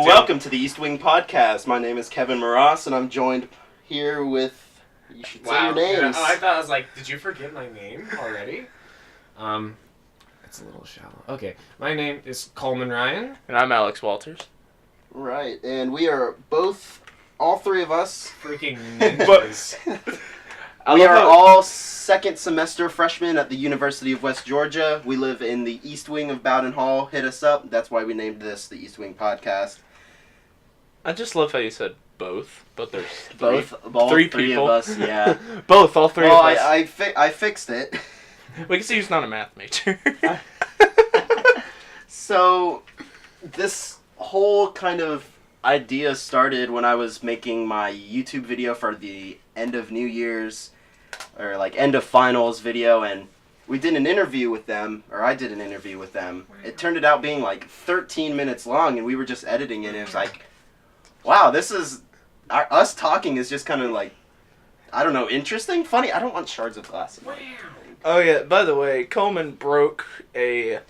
Welcome to the East Wing Podcast. My name is Kevin Mras, and I'm joined here with... You should say your names. I thought I was like, did you forget my name already? It's a little shallow. Okay, my name is Coleman Ryan. And I'm Alex Walters. Right, and we are both, all three of us... Freaking ninjas. We are all second semester freshmen at the University of West Georgia. We live in the East Wing of Bowden Hall. Hit us up. That's why we named this the East Wing Podcast. I just love how you said both, but there's All three three people. of us, yeah. All three of us. I fixed it. We can see who's not a math major. So, this whole kind of idea started when I was making my YouTube video for the end of New Year's, or like end of finals video, and we did an interview with them, or I did an interview with them. It turned out being like 13 minutes long, and we were just editing it, and it was like, wow, this is, us talking is just kind of like, I don't know, interesting, funny. I don't want shards of glass. Oh yeah, by the way, Coleman broke a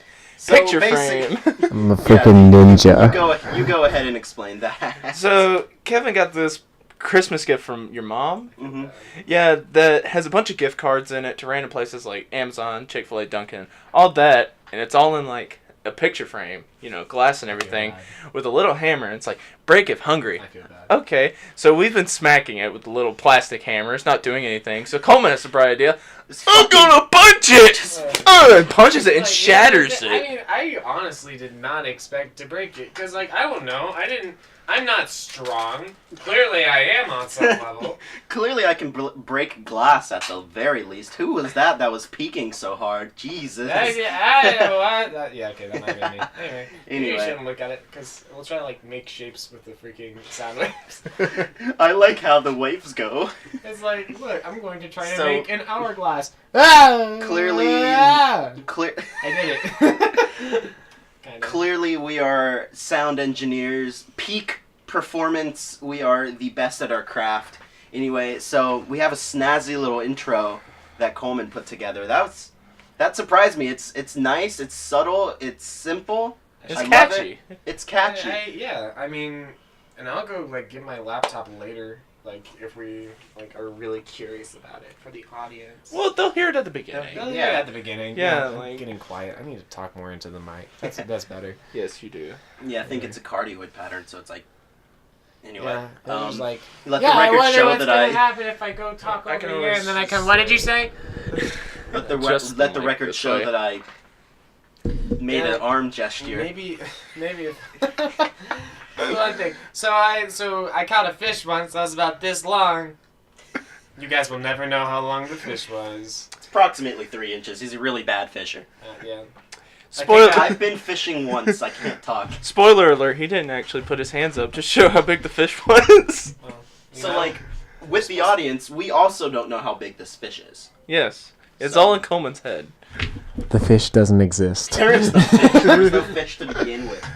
picture frame. I'm a freaking ninja. You go ahead and explain that. So, Kevin got this Christmas gift from your mom. Mm-hmm. Yeah, that has a bunch of gift cards in it to random places like Amazon, Chick-fil-A, Dunkin', all that, and it's all in like a picture frame, you know, glass and everything, with a little hammer, and it's like, break if hungry. I feel bad. Okay, so we've been smacking it with the little plastic hammer. It's not doing anything. So Coleman has the bright idea, I'm gonna punch it! And punches it and shatters it. I mean, I honestly did not expect to break it, because, like, I don't know, I'm not strong. Clearly I am on some level. Clearly I can break glass at the very least. Who was that was peeking so hard? Jesus. Yeah, okay, that might be me. Anyway, you shouldn't look at it, because we'll try to, like, make shapes with the freaking sound waves. I like how the waves go. It's like, look, I'm going to try to make an hourglass. Clearly... I did it. Clearly we are sound engineers. Peak performance. We are the best at our craft. Anyway, so we have a snazzy little intro that Coleman put together. That surprised me. It's nice, it's subtle, it's simple. It's catchy. It's catchy. I mean, and I'll go, like, get my laptop later, like, if we, like, are really curious about it for the audience. Well, they'll hear it at the beginning. They'll hear it at the beginning. Yeah, I'm like... getting quiet. I need to talk more into the mic. That's better. Yes, you do. Yeah, I think it's a cardioid pattern, so it's like... Anyway, yeah, like, let the record show that I... happen if I go talk over here and then I come... What did you say? Let the record show that I made an arm gesture. Maybe. One thing. So I caught a fish once. That was about this long. You guys will never know how long the fish was. It's approximately 3 inches. He's a really bad fisher. Yeah. I've been fishing once. I can't talk. Spoiler alert, he didn't actually put his hands up to show how big the fish was. Like, with the audience, we also don't know how big this fish is. Yes. It's all in Coleman's head. The fish doesn't exist. There is no fish. There's no fish to begin with.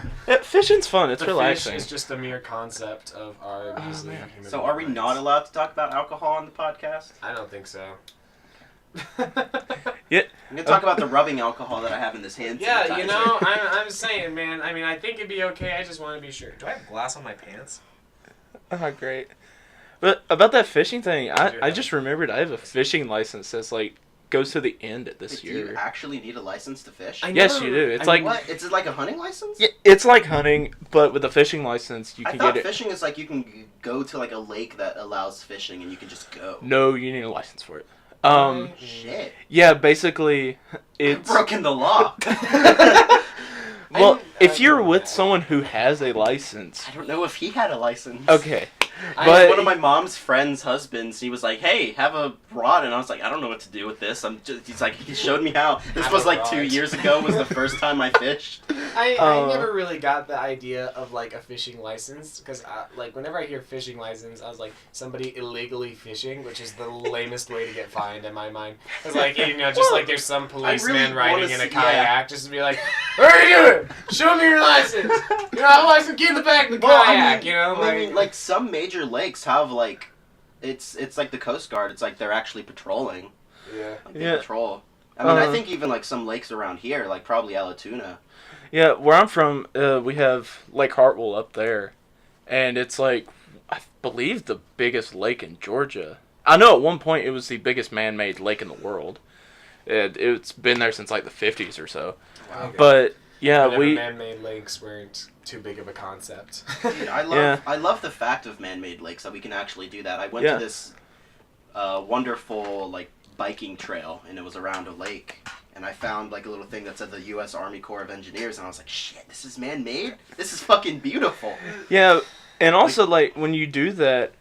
Fishing's fun. It's the relaxing. Fish is just a mere concept of our human So are we not allowed to talk about alcohol on the podcast? I don't think so. Yeah. I'm going to talk about the rubbing alcohol that I have in this hand sanitizer. Yeah, you know, I'm saying, man, I mean, I think it'd be okay. I just want to be sure. Do I have glass on my pants? Oh, great. But about that fishing thing, I just remembered I have a fishing license that's like goes to the end at this year. Do you actually need a license to fish? Yes, you do. It's like what? Is it like a hunting license? Yeah, it's like hunting, but with a fishing license, you can get it. Fishing is like you can go to like a lake that allows fishing, and you can just go. No, you need a license for it. Shit. Yeah, basically, it's... I've broken the law. Well, if you're with someone who has a license... I don't know if he had a license. Okay. But one of my mom's friend's husbands, he was like, hey, have a rod. And I was like, I don't know what to do with this. He's like, he showed me how. This was like 2 years ago was the first time I fished. I never really got the idea of like a fishing license. Because like whenever I hear fishing license, I was like, somebody illegally fishing, which is the lamest way to get fined in my mind. Because like, you know, just like there's some policeman riding in a kayak just to be like, what are you doing? Show me your license. You know, I have a license, get in the back of the kayak, you know? I mean, like some major lakes have like, it's like the Coast Guard. It's like they're actually patrolling. Yeah. Like they patrol. I mean, I think even like some lakes around here, like probably Alatoona. Yeah, where I'm from, we have Lake Hartwell up there, and it's like, I believe, the biggest lake in Georgia. I know at one point it was the biggest man-made lake in the world. It's been there since like the 50s or so. Wow. Okay. But yeah, Whenever man-made lakes weren't too big of a concept. Dude, I love the fact of man-made lakes that we can actually do that. I went to this wonderful like biking trail, and it was around a lake, and I found like a little thing that said the U.S. Army Corps of Engineers, and I was like, shit, this is man-made? This is fucking beautiful. Yeah, and also like when you do that,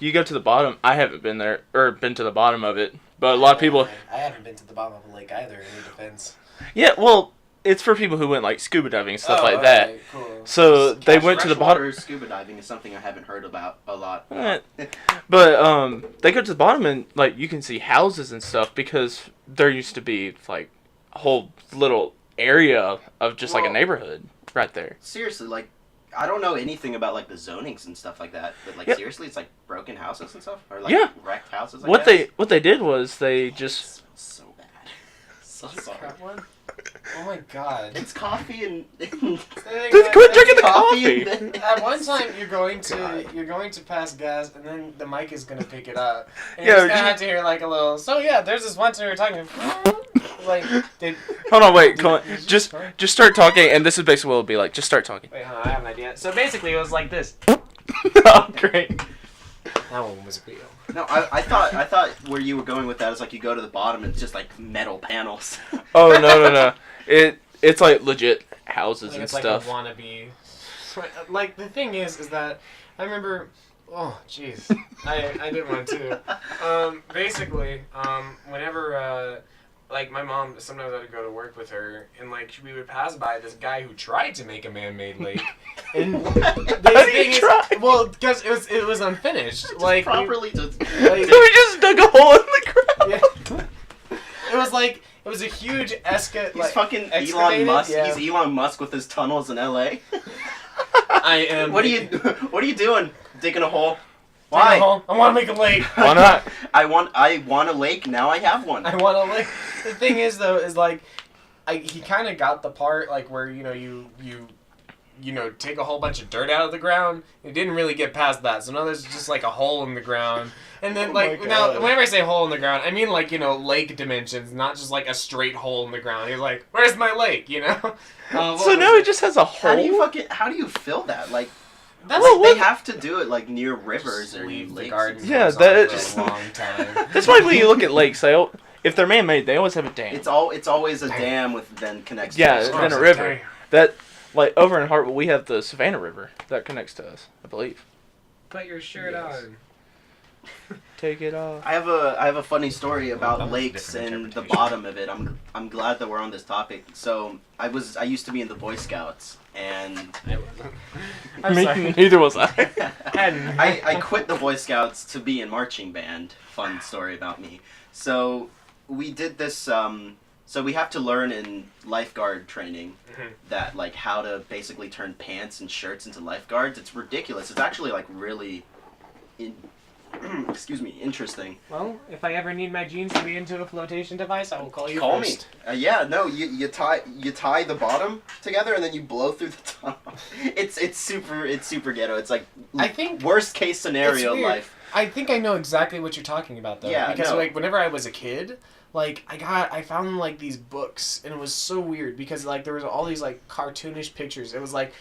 you go to the bottom. I haven't been there or been to the bottom of it, but a lot of people. I haven't been to the bottom of a lake either. In your defense. Yeah, well, it's for people who went like scuba diving and stuff like right, that. Cool. So they went to the bottom. Scuba diving is something I haven't heard about a lot. But they go to the bottom and like you can see houses and stuff because there used to be like a whole little area of just like a neighborhood right there. Seriously, like I don't know anything about like the zonings and stuff like that, but like seriously, it's like broken houses and stuff, or like wrecked houses. What they did was they just so bad. So sorry. Oh my god. It's coffee and just quit drinking the coffee. At one time you're going to pass gas and then the mic is gonna pick it up. And Yeah, you're just gonna have to hear like a little. So yeah, there's this one time we were talking. Like, hold on, wait, come on. Just start talking, and this is basically what it'll be like. Just start talking. Wait, hold on, I have an idea. So basically, it was like this. Oh, great. That one was real. No, I thought where you were going with that is like you go to the bottom and it's just like metal panels. Oh no. It's like legit houses Like and it's stuff. like a wannabe. Like the thing is that I remember. Oh jeez, I did one too. Basically, whenever like my mom, sometimes I would go to work with her, and like we would pass by this guy who tried to make a man-made lake. And the thing is, well, because it was unfinished. Just like properly just. We just dug a hole in the ground. Yeah. It was a huge He's fucking Elon Musk. Yeah. He's Elon Musk with his tunnels in L.A. I am. What are you doing? Digging a hole? Why? I want to make a lake. Why not? I want a lake. Now I have one. I want a lake. The thing is though, is like, he kind of got the part like where you take a whole bunch of dirt out of the ground. It didn't really get past that, so now there's just like a hole in the ground. And then now whenever I say hole in the ground, I mean like lake dimensions, not just like a straight hole in the ground. He's like, where's my lake? So now it just has a hole. How do you fill that? Like. They have to do it like near rivers or leave lakes. the garden. Yeah, that's a long time. That's why when you look at lakes, if they're man-made, they always have a dam. It's always a dam with then connects. Yeah, to then a river. That like over in Hartwell, we have the Savannah River that connects to us, I believe. Put your shirt on. Take it off. I have a funny story about lakes and the bottom of it. I'm glad that we're on this topic. So I used to be in the Boy Scouts, and I'm sorry. Neither was I. I quit the Boy Scouts to be in marching band. Fun story about me. So we did this. So we have to learn in lifeguard training that like how to basically turn pants and shirts into lifeguards. It's ridiculous. It's actually like really. Interesting. Well, if I ever need my jeans to be into a flotation device, I will call you Call first. me. You tie the bottom together and then you blow through the tunnel. It's super ghetto. It's like I think worst case scenario life. I think I know exactly what you're talking about though. Yeah, because like whenever I was a kid, like I found like these books and it was so weird because like there was all these like cartoonish pictures. It was like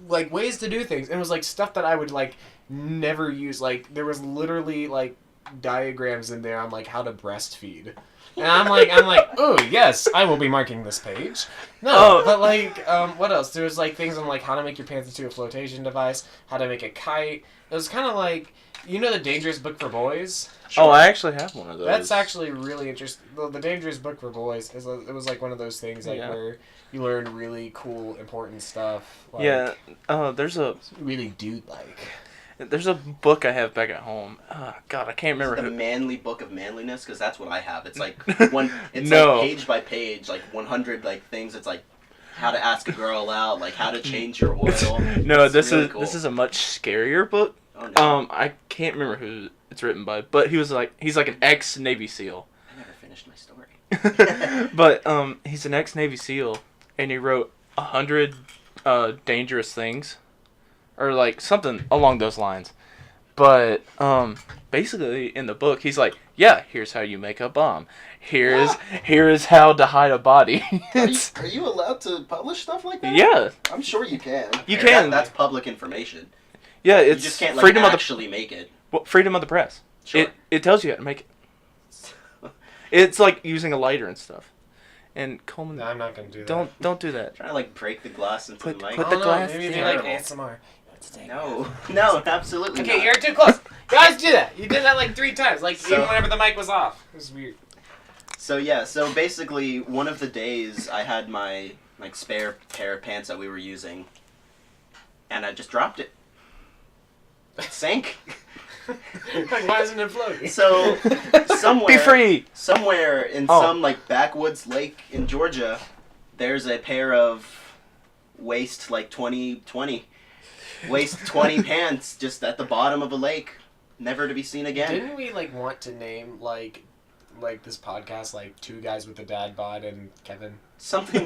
ways to do things and it was like stuff that I would like never use. Like there was literally like diagrams in there on like how to breastfeed. And I'm like, oh yes, I will be marking this page. No, but like, what else? There was like things on like how to make your pants into a flotation device, how to make a kite. It was kind of like, the Dangerous Book for Boys. Sure. Oh, I actually have one of those. That's actually really interesting. The Dangerous Book for Boys it was like one of those things like where you learn really cool, important stuff. Like, there's a really dude like. There's a book I have back at home. Oh, God, I can't remember. The Manly Book of Manliness, because that's what I have. It's like like page by page, like 100 like things. It's like how to ask a girl out, like how to change your oil. No, this is a much scarier book. Oh, no. I can't remember who it's written by, but he's like an ex-Navy SEAL. I never finished my story. But he's an ex-Navy SEAL, and he wrote 100 dangerous things, or like something along those lines. But basically in the book, he's like, yeah, here's how you make a bomb. Here is how to hide a body. Are you allowed to publish stuff like that? Yeah, I'm sure you can. You can. That's public information. yeah. You It's just can't freedom actually make it. freedom of the press. Sure. It tells you how to make it. It's like using a lighter and stuff. And Coleman, No, I'm not gonna do that. don't do that. Trying to like break the glass into the mic. put I the don't know, glass maybe down. do like Terrible. ASMR. No, absolutely Okay, not. you're too close. Guys, do that. You did that like 3 times, like So- even whenever the mic was off. It was weird. So basically, one of the days I had my like spare pair of pants that we were using, and I just dropped it. It sank. Like, why isn't it floating? So somewhere, Be free. somewhere in some like backwoods lake in Georgia, there's a pair of waist 20 pants just at the bottom of a lake, never to be seen again. Didn't we like want to name like this podcast like 2 guys with a dad bod and Kevin? Something.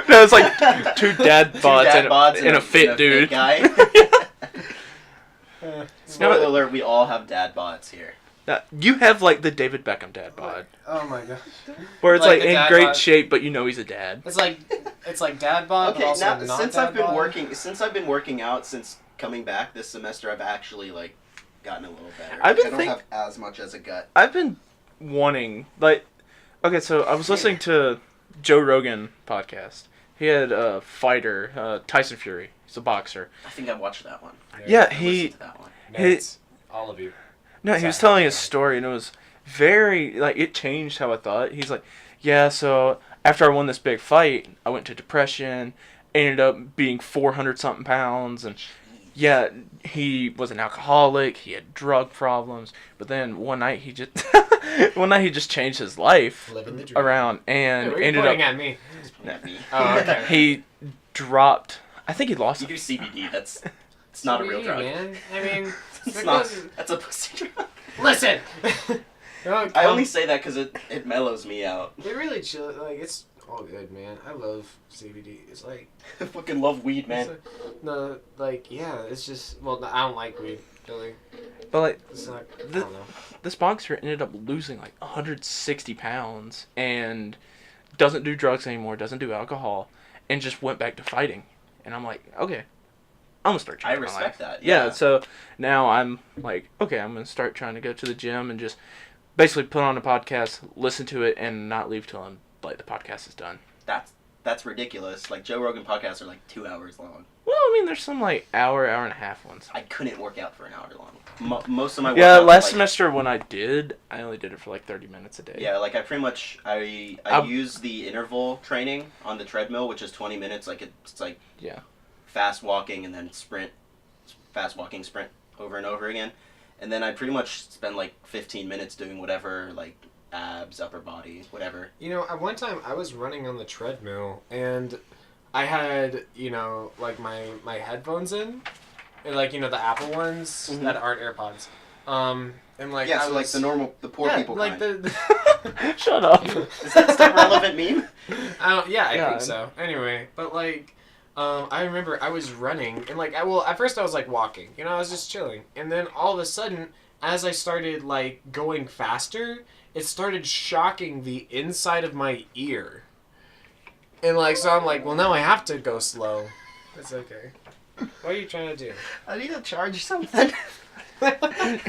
No, it's like 2 dad bods and a fit dude. Guy. Uh, Spoiler alert: we all have dad bods here. Now, you have like the David Beckham dad bod, oh my god. where it's Like like the in dad great bod. shape, but you know he's a dad. It's like dad bod, but Okay, also now not since dad I've been bod. since I've been working out since coming back this semester, I've actually like gotten a little better. I've been I don't have as much as a gut. I've been wanting okay, so I was listening to Joe Rogan podcast. He had a fighter, Tyson Fury. He's a boxer. I think I watched that one. Yeah, I listened to that one. Nerds. All of you. No, he was telling his story, and it was very, like, it changed how I thought. He's like, yeah, so after I won this big fight, I went to depression, ended up being 400-something pounds, and yeah, he was an alcoholic, he had drug problems, but then one night he just changed his life Living the dream. around, Hey, and what are you ended pointing up, at me? At me. Oh, okay. he dropped, I think he lost You do CBD. It's not a real CBD, drug. man. I mean, It's it not. goes- That's a pussy drug. Listen. I only say that because it mellows me out. It really chill. Like it's all good, man. I love CBD. It's like I fucking love weed, man. it's no, like yeah. It's just well, no, I don't like weed really. but like, It's not. I The- don't know. this boxer ended up losing like 160 pounds and doesn't do drugs anymore, doesn't do alcohol, and just went back to fighting. And I'm like, okay, I'm gonna start I changing my respect life. that. Yeah, so now I'm like, okay, I'm gonna start trying to go to the gym and just basically put on a podcast, listen to it, and not leave till the podcast is done. That's ridiculous. Like Joe Rogan podcasts are like 2 hours long. Well, I mean, there's some like hour and a half ones. I couldn't work out for an hour long. Most of my Yeah, workouts, last like, semester when I did, I only did it for like 30 minutes a day. Yeah, like I pretty much I I'll- use the interval training on the treadmill, which is 20 minutes. Like it's like Yeah. fast walking and then fast walking sprint over and over again, and then I pretty much spend like 15 minutes doing whatever, like abs, upper body, whatever. You know, at one time I was running on the treadmill and I had like my headphones in, and like the Apple ones Mhm. that aren't AirPods. And like Yeah, I so like the poor yeah, people like kind. Shut up. Is that still a relevant meme? Yeah, I Yeah. think so. Anyway, but like, I remember I was running and like at first I was like walking, I was just chilling, and then all of a sudden, as I started like going faster, it started shocking the inside of my ear, and like so I'm like, well now I have to go slow. It's okay. What are you trying to do? I need to charge something.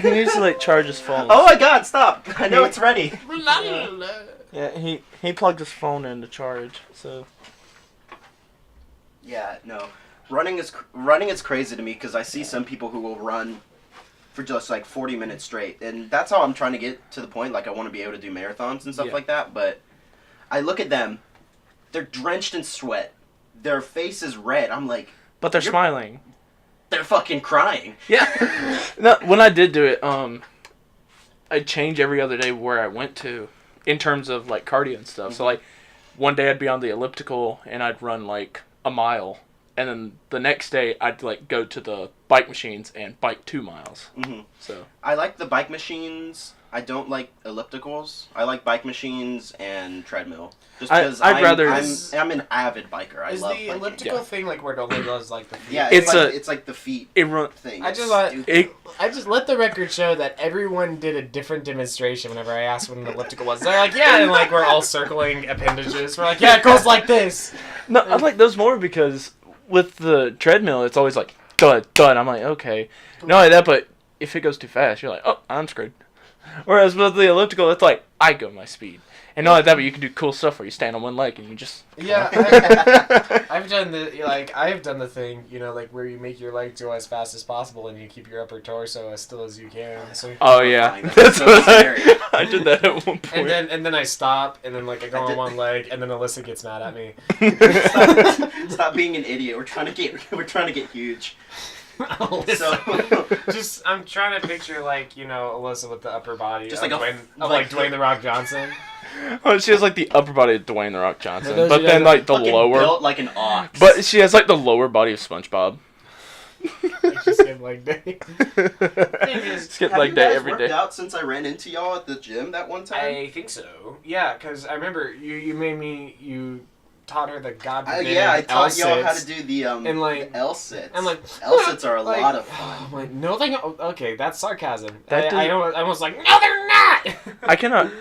He needs to like charge his phone. Oh my God! Stop! I know it's ready. Yeah, he plugged his phone in to charge, so. Yeah, no. Running is crazy to me because I see some people who will run for just like 40 minutes straight, and that's how I'm trying to get to the point. Like I want to be able to do marathons and stuff Yeah. like that. But I look at them; they're drenched in sweat. Their face is red. I'm like, But they're You're- smiling. they're fucking crying. Yeah. No, when I did do it, I'd change every other day where I went to in terms of like cardio and stuff. So like one day I'd be on the elliptical and I'd run like a mile, and then the next day I'd like go to the bike machines and bike 2 miles. hmm So I like the bike machines. I don't like ellipticals. I like bike machines and treadmill. Just I'd because rather- I'm an avid biker. I Is love the biking. elliptical thing like where it only does like the feet? Yeah, It's it's like the feet It run. thing. I It's just let stupid. I just let the record show that everyone did a different demonstration whenever I asked what an elliptical was. They're like, yeah, and like we're all circling appendages. We're like, yeah, it goes like this. No, I like those more because with the treadmill, it's always like thud, thud. I'm like, okay. Not only that, but if it goes too fast, you're like, oh, I'm screwed. Whereas with the elliptical, it's like I go my speed. And not only that, but you can do cool stuff where you stand on one leg and you just. Yeah, I've done the thing, you know, like where you make your leg go as fast as possible and you keep your upper torso as still as you can. So, Oh yeah, That's that's so what scary. I did that at one point. and then I stop and then like I go on one leg and then Alyssa gets mad at me. Stop being an idiot. We're trying to get huge. Alyssa. Just I'm trying to picture like, you know, Alyssa with the upper body Just of like a- Dwayne, like Dwayne the Rock Johnson. Oh, she has like the upper body of Dwayne the Rock Johnson, For those but of you then guys like the Fucking lower. built like an ox. But she has like the lower body of SpongeBob. She skipped like day. Skip Have like you day guys every worked day. out since I ran into y'all at the gym that one time? I think so. Yeah, because I remember you taught her the goddamn I taught y'all how to L-sits. do the And, like- the L-sits. I'm like, L-sits are a like, lot of oh fun. my, no, thing. Okay, that's sarcasm. That I dude- was like, no, they're not. I cannot.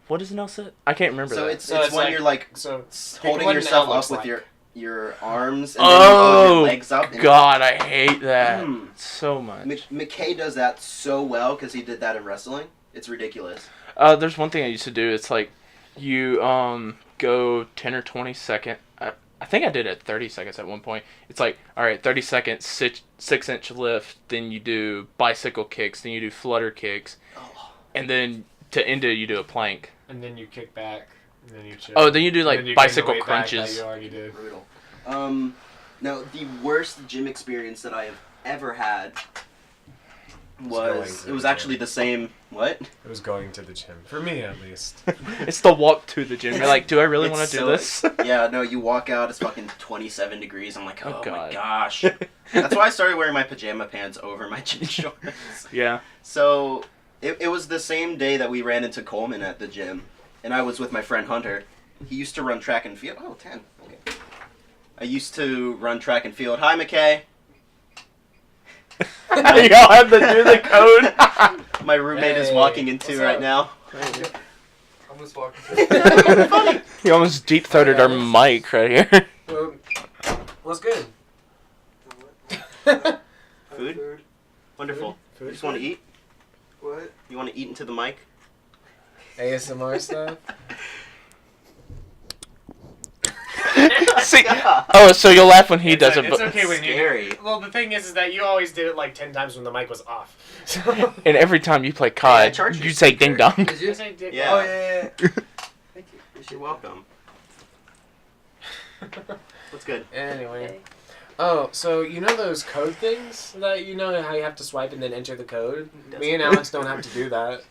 What is an L-sit? I can't remember So that. it's So it's it's when like- you're like So holding what an yourself L up looks with like. your arms and then you hold your legs up. And God, I hate that Mm. so much. McKay does that so well because he did that in wrestling. It's ridiculous. There's one thing I used to do. It's like you go 10 or 20 second. I think I did it 30 seconds at one point. It's like, all right, 30 seconds, 6-inch lift. Then you do bicycle kicks. Then you do flutter kicks, and then to end it, you do a plank. And then you kick back. And then you chill. Oh, then you do And like then you gain the bicycle weight back that crunches. you already did. Brutal. No, the worst gym experience that I have ever had was going it was to the actually gym. the same. What? It was going to the gym for me at least. It's the walk to the gym. You're like, do I really It's want to do so- this? Yeah, no, you walk out, it's fucking 27 degrees. I'm like, Oh, oh, my God. gosh. That's why I started wearing my pajama pants over my gym shorts. Yeah. So, it was the same day that we ran into Coleman at the gym, and I was with my friend Hunter. He used to run track and field. Oh, 10. Okay. I used to run track and field. Hi, McKay. Y'all have to do the code. My roommate is Hey, walking into what's right up? now. I'm just walking. He almost deep throated our mic right here. Well, what's good? Food? Wonderful. You just want to eat? What? You want to eat into the mic? ASMR stuff. See, oh, so you'll laugh when he does it, It's but okay when you. Scary. Well, the thing is that you always did it like 10 times when the mic was off. So. and every time you play Hey, I COD, charge you you say speaker. ding dong. Did you? Yes, I did. Yeah. Oh yeah. Thank you. You're welcome. What's good? Anyway. Oh, so you know those code things that you know how you have to swipe and then enter the code? Me and Alex don't have to do that.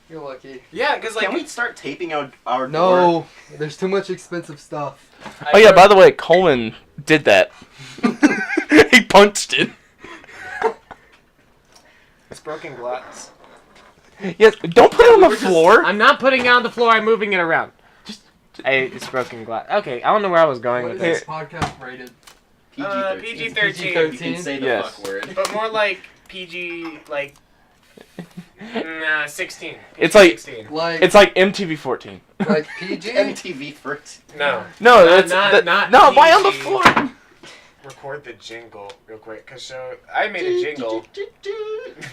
You're lucky. Yeah, because like Can we start taping our door? No, there's too much expensive stuff. Oh yeah, by the way, Coleman did that. He punched it. it's broken glass. Yes, don't put it on the floor. I'm not putting it on the floor. I'm moving it around. Hey, it's broken glass. Okay, I don't know where I was going What with is this. this podcast rated? PG-13. PG-13. You can say the Yes. fuck word. But more like PG, like 16. It's like- 16. Like It's like MTV 14. like PG. MTV first. No. No, Not- that's not no. Why on the PG. floor? Record the jingle real quick, cause I made a jingle.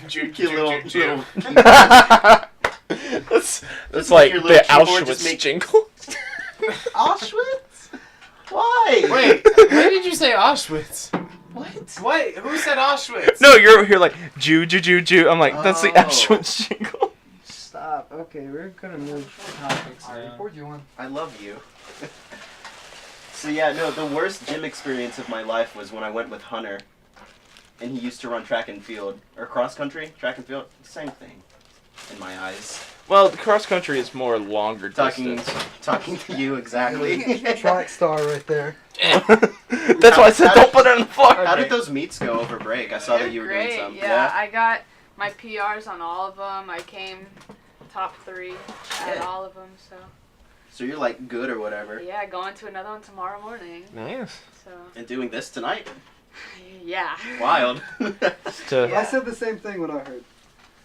Ju- Cute little, ju- ju- little that's Just like your the little keyboard just Auschwitz make- jingle. Auschwitz? Why? Wait, why did you say Auschwitz? What? Wait, who said Auschwitz? No, you're over here like Jew, Jew, Jew, Jew. I'm like, that's the Oh. Auschwitz jingle. Stop. Okay, we're gonna move topics I now. record you one. I love you. So yeah, no, the worst gym experience of my life was when I went with Hunter, and he used to run track and field or cross country. Track and field, same thing, in my eyes. Well, the cross country is more longer Talking to you exactly. Track star right there. That's why I said don't put it on the floor. How did those meets go over break? I saw that you were great. doing some. Yeah, I got my PRs on all of them. I came top 3 at Shit. all of them. So So you're like good or whatever. yeah, going to another one tomorrow morning. Nice. So And doing this tonight? yeah. Wild. I said the same thing when I heard.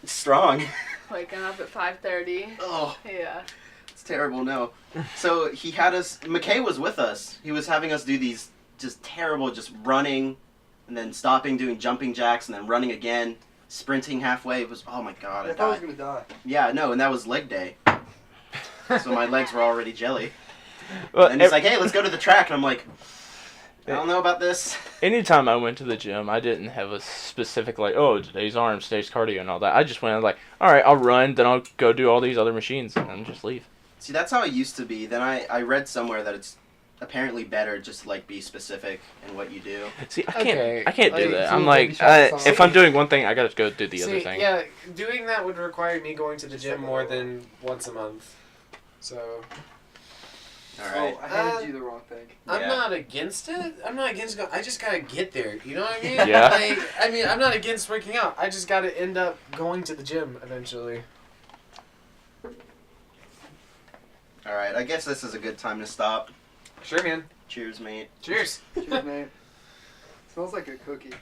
Strong. Waking up at 5:30. Oh, Yeah. it's terrible. No. So he had us. McKay was with us. He was having us do these just terrible, just running, and then stopping, doing jumping jacks, and then running again, sprinting halfway. It was, oh my god, I I thought I was died. gonna die. Yeah, no, and that was leg day. So my legs were already jelly. Well, And he's like, hey, let's go to the track. And I'm like, I don't know about this. anytime I went to the gym, I didn't have a specific, like, oh, today's arms, today's cardio, and all that. I just went, like, all right, I'll run, then I'll go do all these other machines, and then just leave. See, that's how it used to be. Then I read somewhere that it's apparently better just to, like, be specific in what you do. See, I Okay, can't do like, that. so I'm maybe like, try something. if I'm doing one thing, I gotta go do the other See, thing. yeah, doing that would require me going to the gym more than once a month. So All right. Oh, I handed you the wrong thing. I'm Yeah. not against it. I'm not against I just gotta get there. You know what I mean? Yeah. Like, I mean, I'm not against working out. I just gotta end up going to the gym eventually. All right. I guess this is a good time to stop. Sure, man. Cheers, mate. Cheers. Cheers, mate. Smells like a cookie.